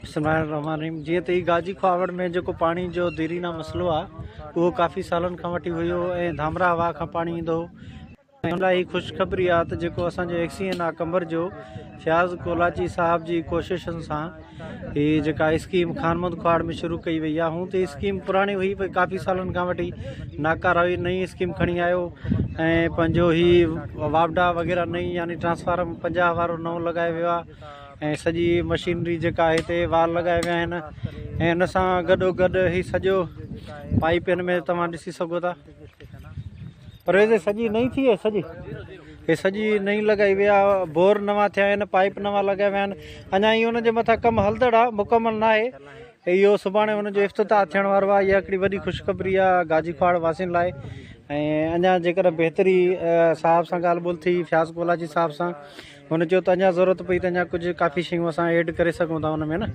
बिस्मिल्लाहिर्रहमानिर्रहीम। जीअं त ही गाजी खावड़ में जेको पाणी जो देरीना मसलो आहे उहो काफ़ी सालनि खां वठी हुयो ऐं धामरा हवा खां पाणी ईंदो हुओ। हुन लाइ ख़ुशख़बरी आहे त जेको असांजो एक्सीएन आहे कंबर जो फ्याज़ कोलाची साहब जी कोशिशनि सां हीअ जेका स्कीम खानमंद खाड़ में शुरू कई वई आहे। हूं त स्कीम पुराणी हुई पर काफ़ी सालनि खां वठी नाकार हुई। नई स्कीम खणी आयो ऐं पंहिंजो ही वापडा वग़ैरह नई यानी ट्रांसफार्म 50 वारो नओं लॻायो वियो आहे ऐं सॼी मशीनरी जेका हिते वाल लॻाए विया आहिनि ऐं हिन सां गॾोगॾु ही सॼो पाइप हिन में तव्हां ॾिसी सघो था। पर हे सॼी नई थी आहे, हे सॼी नई लॻाई वई आहे। बोर नवां थिया आहिनि, पाइप नवां लॻाया विया आहिनि। अञा इहो हुनजे मथां कमु हलंदड़ आहे, मुकमल न आहे। इहो सुभाणे हुनजो इफ़्तिताह थियण वारो आहे। इहा हिकिड़ी वॾी ख़ुशख़बरी आहे गाजी खाड़ वासियुनि लाइ। ऐं अञा जेकर बहितरी साहिब सां ॻाल्हि ॿोल थी फ्याज़ कोलाची साहिब सां, हुन चयो त अञा ज़रूरत पई त अञा कुझु काफ़ी शयूं असां ऐड करे सघूं था हुन में न।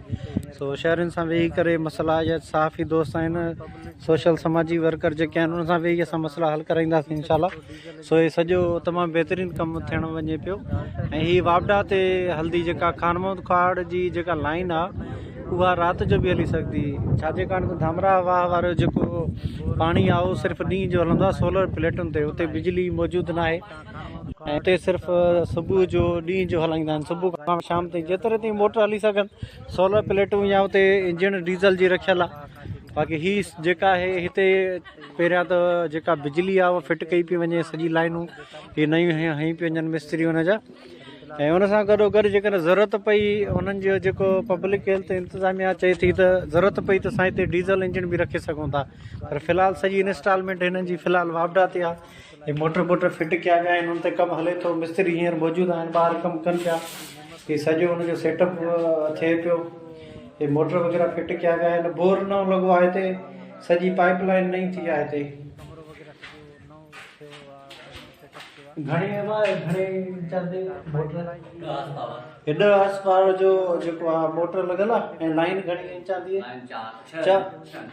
सो शहरनि सां वेही करे मसइला या साफ़ी दोस्त आहिनि, सोशल समाजी वर्कर जेके आहिनि उन सां वेही असां मसइला हल कराईंदासीं इंशाल्लाह। सो हे सॼो तमामु बहितरीनु कमु थियण वञे पियो। ऐं हीअ वापडा ते हल्दी जेका खानमंद खाड़ जी जेका लाइन आहे उहा राति जो बि हली सघंदी। छाजे कारण त धामरा वाह वारो जेको पाणी आहे उहो सिर्फ़ु ॾींहं जो हलंदो आहे सोलर प्लेटुनि ते। उते बिजली मौजूदु न आहे ऐं हिते सिर्फ़ु सुबुह जो ॾींहं जो हलाईंदा आहिनि, सुबुह खां शाम ताईं जेतिरे ताईं मोटर हली सघनि सोलर प्लेटूं या उते इंजन डीज़ल जी रखियल आहे। बाक़ी हीअ जेका आहे हिते पहिरियां त जेका बिजली आहे उहा फिट कई पई वञे, सॼी लाइनूं इहे नयूं हई पियूं वञनि मिस्त्री हुनजा। ऐं हुन सां गॾोगॾु जेकर ज़रूरत पई हुननि जो जेको पब्लिक हेल्थ इंतिज़ामिया चए थी त ज़रूरत पई त असां हिते डीज़ल इंजन बि रखे सघूं था। पर फ़िलहालु सॼी इंस्टॉलमेंट हिननि जी फ़िलहालु वापडा ते आहे। हे मोटर वोटर फिट कया विया आहिनि, हुन ते कमु हले थो। मिस्त्री हींअर मौजूदु आहिनि, ॿाहिरि कमु कनि पिया। हे सॼो हुनजो सेटअप थिए पियो। हे मोटर वग़ैरह फिट कया विया आहिनि। बोर न लॻो आहे हिते, सॼी पाइप लाइन नई थी आहे हिते। घणे हेॾ आस पार जो जेको आहे मोटर लॻल आहे ऐं लाइन घणी इंच आंदी आहे?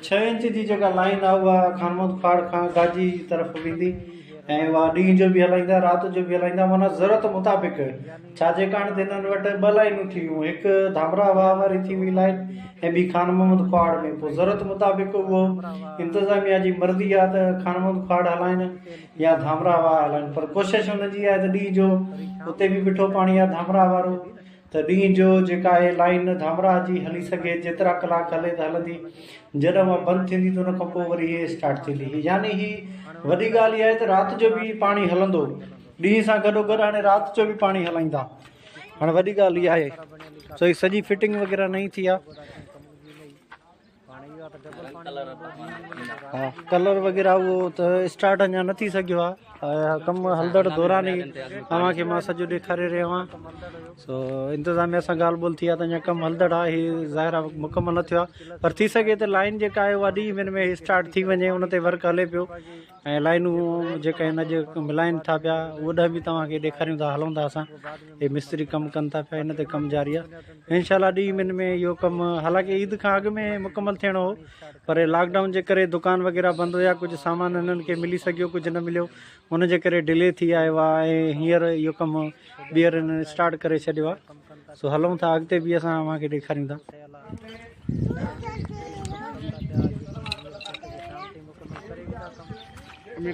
6 इंच जी जेका लाइन आहे उहा खानमंद खाड़ खां गाजी जी तरफ़ वेंदी ऐं उहा ॾींहं जो बि हलाईंदा, राति जो बि हलाईंदा, माना ज़रूरत मुताबिक़। छाजे कारण त हिननि वटि 2 लाइनूं थी वियूं, हिकु धामरा वाह वारी थी हुई लाइन ऐं ॿी खानमंद खाड़ में। पोइ ज़रूरत मुताबिक़ उहो इंतिज़ामिया जी मर्ज़ी आहे त खानमंद खाड़ हलाइनि या धामरा वाह हलाइनि। पर कोशिशि हुनजी आहे त ॾींहं जो उते बि मिठो पाणी आहे धामरा वारो, त ॾींहं जो जेका आहे लाइन धामरा जी हली सघे, जेतिरा कलाक हले त हलंदी। जॾहिं उहा बंदि थींदी त उन खां पोइ वरी इहे स्टार्ट थींदी। यानी ही वॾी ॻाल्हि इहा आहे त राति जो बि पाणी हलंदो, ॾींहं सां गॾोगॾु हाणे राति जो बि पाणी हलाईंदा। हाणे वॾी ॻाल्हि इहा आहे। सो ही सॼी फिटिंग वग़ैरह नई थी आहे। हा, कलर वग़ैरह उहो त स्टार्ट अञा न थी सघियो आहे। कमु हलंदड़ दौरान ई तव्हांखे मां सॼो ॾेखारे रहियो आहियां। सो इंतिज़ामिया सां ॻाल्हि ॿोल थी आहे त अञा कमु हलंदड़ आहे। हीअ ज़ाहिर आहे मुकमल न थियो आहे, पर थी सघे त लाइन जेका आहे उहा ॾींहं ॿिनि में स्टार्ट थी वञे, उन ते वर्क हले पियो। ऐं लाइनूं जेका हिन जे मिलाइनि था पिया उहा बि तव्हांखे ॾेखारियूं था, हलूं था असां। हे मिस्त्री कमु कनि था पिया, हिन ते कमु जारी आहे। इंशाल्लाह ॾींहं ॿिनि में इहो कमु, हालांकि ईद खां अॻु में मुकमल थियणो हो, पर लॉकडाउन जे करे दुकान वग़ैरह बंदि हुया, कुझु सामान हिननि खे मिली सघियो, कुझु न मिलियो, हुन जे करे डिले थी आयो आहे। ऐं हींअर इहो कमु ॿीहर हिननि स्टार्ट करे छॾियो आहे। सो हलूं था, अॻिते बि असां तव्हांखे ॾेखारियूं था। में